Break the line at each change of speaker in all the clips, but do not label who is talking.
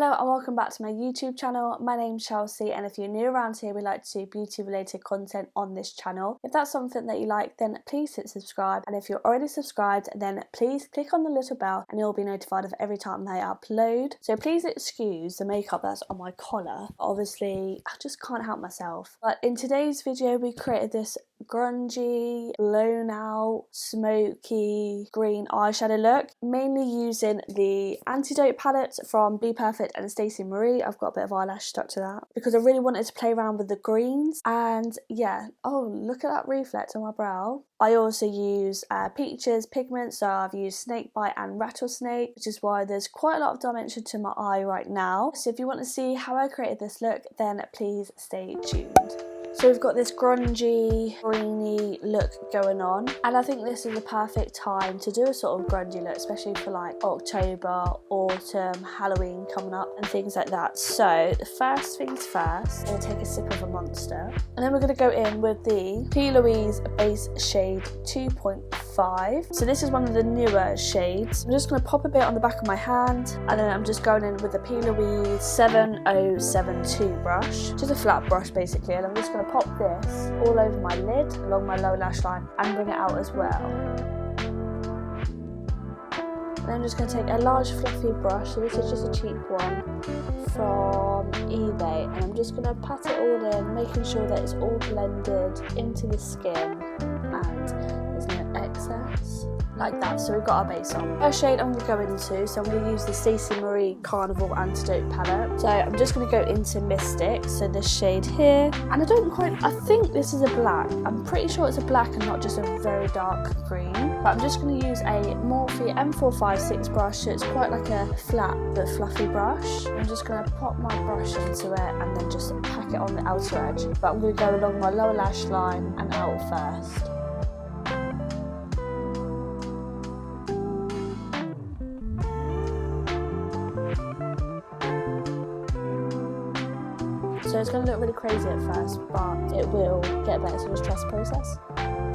Hello and welcome back to my YouTube channel. My name's Chelsea, and if you're new around here, we like to do beauty related content on this channel. If that's something that you like, then please hit subscribe, and if you're already subscribed, then please click on the little bell and you'll be notified of every time they upload. So please excuse the makeup that's on my collar. Obviously I just can't help myself. But in today's video we created this grungy, blown out, smoky green eyeshadow look, mainly using the Antidote palette from Be Perfect and Stacey Marie. I've got a bit of eyelash stuck to that because I really wanted to play around with the greens. And yeah, oh, look at that reflect on my brow. I also use Peaches Pigments, so I've used Snakebite and Rattlesnake, which is why there's quite a lot of dimension to my eye right now. So if you want to see how I created this look, then please stay tuned. So we've got this grungy, greeny look going on, and I think this is the perfect time to do a sort of grungy look, especially for like October, autumn, Halloween coming up and things like that. So the first things first, I'm going to take a sip of a Monster, and then we're going to go in with the PLOUISE Base Shade 2.5. So this is one of the newer shades. I'm just going to pop a bit on the back of my hand, and then I'm just going in with the PLOUISE 7072 brush, just a flat brush basically, and I'm just going to pop this all over my lid along my lower lash line and bring it out as well. And I'm just going to take a large fluffy brush, so this is just a cheap one from eBay, and I'm just going to pat it all in, making sure that it's all blended into the skin and there's no excess. Like that. So we've got our base on. First shade I'm going to go into, so I'm going to use the Stacey Marie Carnival Antidote palette. So I'm just going to go into Mystic, so this shade here, and I think this is a black. I'm pretty sure it's a black and not just a very dark green. But I'm just going to use a Morphe M456 brush, so it's quite like a flat but fluffy brush. I'm just going to pop my brush into it and then just pack it on the outer edge. But I'm going to go along my lower lash line and out first. So it's going to look really crazy at first, but it will get better, so just trust the process.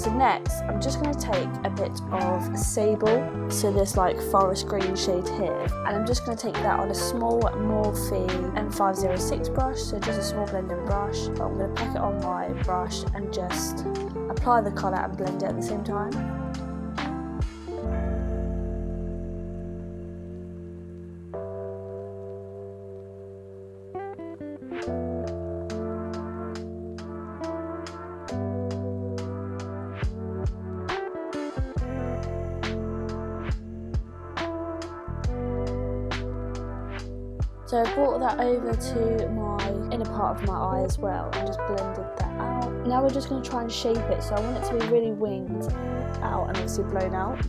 So next, I'm just going to take a bit of Sable, so this like forest green shade here, and I'm just going to take that on a small Morphe M506 brush, so just a small blending brush. But I'm going to pack it on my brush and just apply the colour and blend it at the same time. So I brought that over to my inner part of my eye as well and just blended that out. Now we're just going to try and shape it, so I want it to be really winged out and obviously blown out.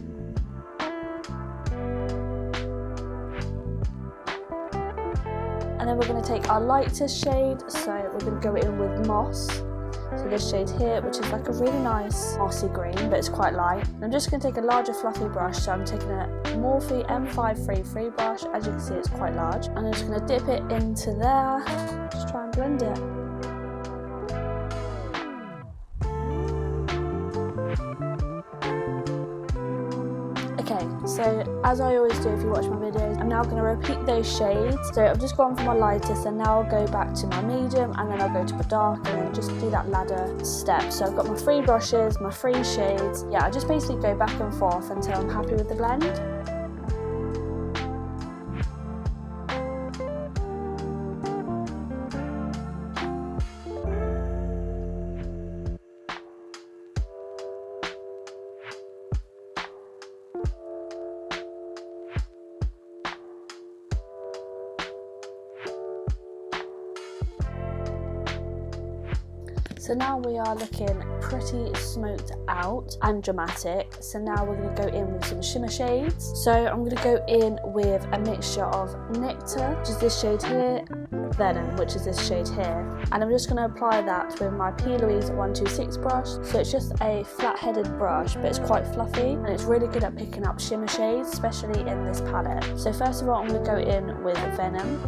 And then we're going to take our lightest shade, so we're going to go in with Moss. So this shade here, which is like a really nice mossy green, but it's quite light. And I'm just going to take a larger fluffy brush, so I'm taking a Morphe M533 brush. As you can see, it's quite large. And I'm just going to dip it into there, just try and blend it. Okay, so as I always do if you watch my videos, I'm now going to repeat those shades. So I've just gone for my lightest, and now I'll go back to my medium, and then I'll go to my dark, and then just do that ladder step. So I've got my 3 brushes, my 3 shades. Yeah, I just basically go back and forth until I'm happy with the blend. So now we are looking pretty smoked out and dramatic. So now we're going to go in with some shimmer shades. So I'm going to go in with a mixture of Nectar, which is this shade here, Venom, which is this shade here. And I'm just going to apply that with my PLOUISE 126 brush. So it's just a flat-headed brush, but it's quite fluffy, and it's really good at picking up shimmer shades, especially in this palette. So first of all, I'm going to go in with Venom.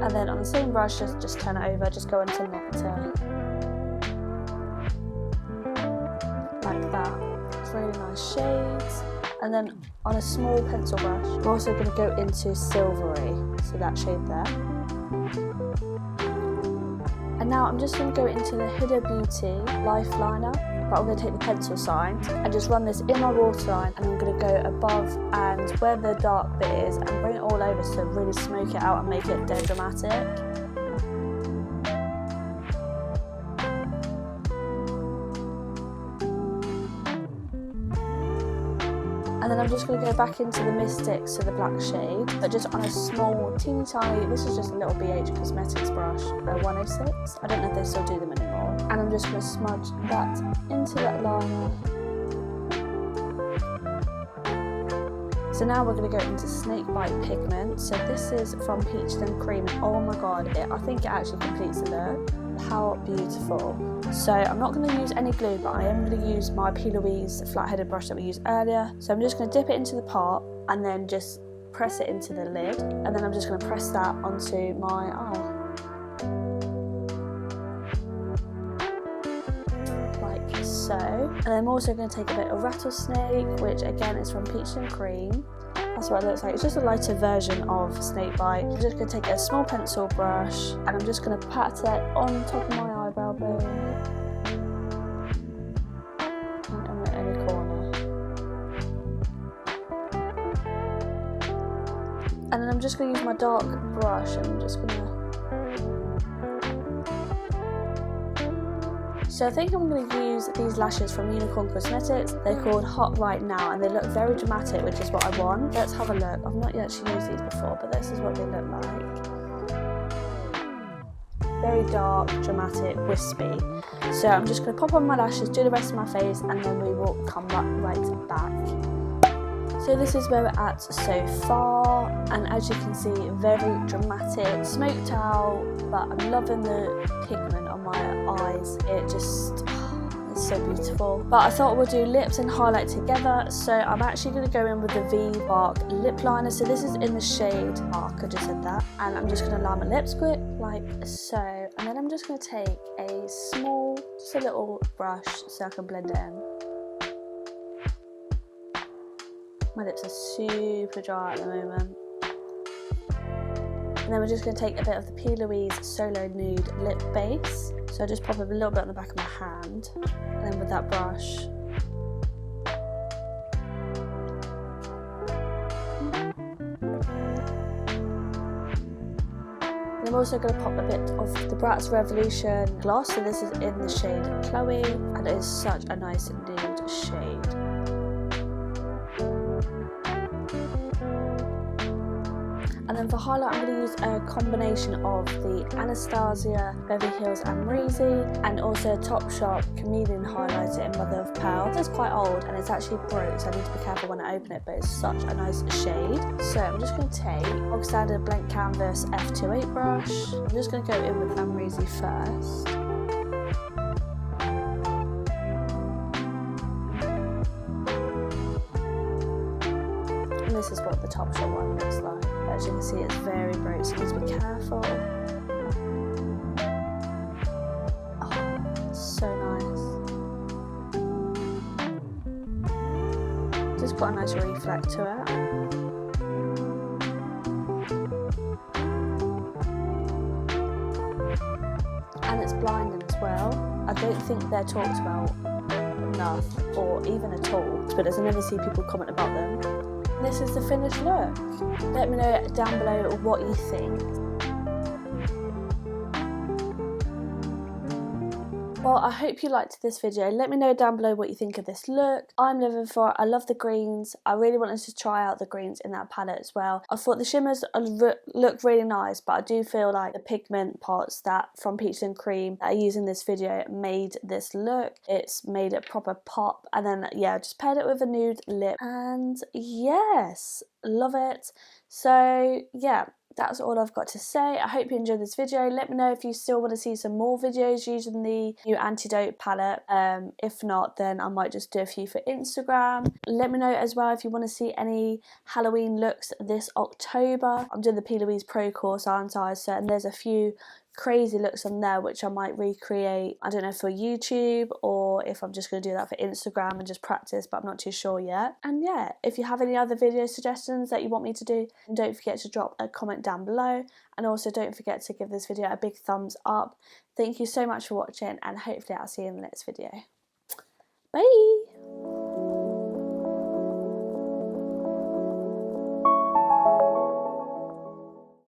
And then on the same brush, just turn it over, just go into Nectar. Like that. It's really nice shades. And then on a small pencil brush, I'm also going to go into Silvery, so that shade there. And now I'm just going to go into the Huda Beauty Lifeliner, but I'm going to take the pencil sign and just run this in my waterline, and I'm going to go above and where the dark bit is and bring it all over to really smoke it out and make it dead dramatic. And then I'm just going to go back into the Mystics, so the black shade, but just on a small, teeny tiny, this is just a little BH Cosmetics brush, a 106. I don't know if they still do them anymore. And I'm just going to smudge that into that liner. So now we're going to go into Snakebite Pigment. So this is from Peach and Cream. Oh my god, I think it actually completes the look. How beautiful. So I'm not going to use any glue, but I am going to use my PLOUISE flat-headed brush that we used earlier. So I'm just going to dip it into the pot and then just press it into the lid, and then I'm just going to press that onto my eye. Like so. And I'm also going to take a bit of Rattlesnake, which again is from Peach and Cream. That's what it looks like. It's just a lighter version of Snakebite. I'm just going to take a small pencil brush and I'm just going to pat it on top of my eyebrow bone and on any corner. And then I'm just going to use my dark brush and I'm just going to... So I think I'm going to use these lashes from Unicorn Cosmetics. They're called Hot Right Now and they look very dramatic, which is what I want. Let's have a look. I've not actually used these before, but this is what they look like. Very dark, dramatic, wispy. So I'm just going to pop on my lashes, do the rest of my face, and then we will come right back. So this is where we're at so far, and as you can see, very dramatic, smoked out, but I'm loving the pigment on my eyes. It just, it's so beautiful. But I thought we'll do lips and highlight together, so I'm actually going to go in with the V Bark lip liner. So this is in the shade Bark, I just said that, and I'm just going to line my lips quick, like so, and then I'm just going to take a small, just a little brush so I can blend it in. My lips are super dry at the moment. And then we're just going to take a bit of the PLOUISE Solo Nude Lip Base. So I just pop a little bit on the back of my hand. And then with that brush. And I'm also going to pop a bit of the Bratz Revolution gloss. So this is in the shade Chloe. And it is such a nice nude shade. And then for highlight, I'm going to use a combination of the Anastasia, Beverly Hills and Breezy, and also Topshop Chameleon highlighter in Mother of Pearl. This is quite old and it's actually broke, so I need to be careful when I open it, but it's such a nice shade. So I'm just going to take bog standard blank canvas F28 brush. I'm just going to go in with Amrezy first. And this is what the Topshop one looks like. As you can see, it's very bright, so you need to be careful. Oh, so nice. Just got a nice reflect to it. And it's blinding as well. I don't think they're talked about enough, or even at all, but I never see people comment about them. This is the finished look. Let me know down below what you think. Well, I hope you liked this video. Let me know down below what you think of this look. I'm living for it. I love the greens. I really wanted to try out the greens in that palette as well. I thought the shimmers look really nice, but I do feel like the pigment parts that from Peach and Cream that I use in this video made this look. It's made it proper pop. And then, yeah, just paired it with a nude lip. And yes, love it. So, yeah. That's all I've got to say. I hope you enjoyed this video. Let me know if you still want to see some more videos using the new Antidote palette. If not, then I might just do a few for Instagram. Let me know as well if you want to see any Halloween looks this October. I'm doing the PLOUISE Pro course, aren't I? So, and there's a few crazy looks on there which I might recreate, I don't know, for YouTube, or if I'm just going to do that for Instagram and just practice, but I'm not too sure yet. And yeah, if you have any other video suggestions that you want me to do, don't forget to drop a comment down below, and also don't forget to give this video a big thumbs up. Thank you so much for watching, and hopefully I'll see you in the next video.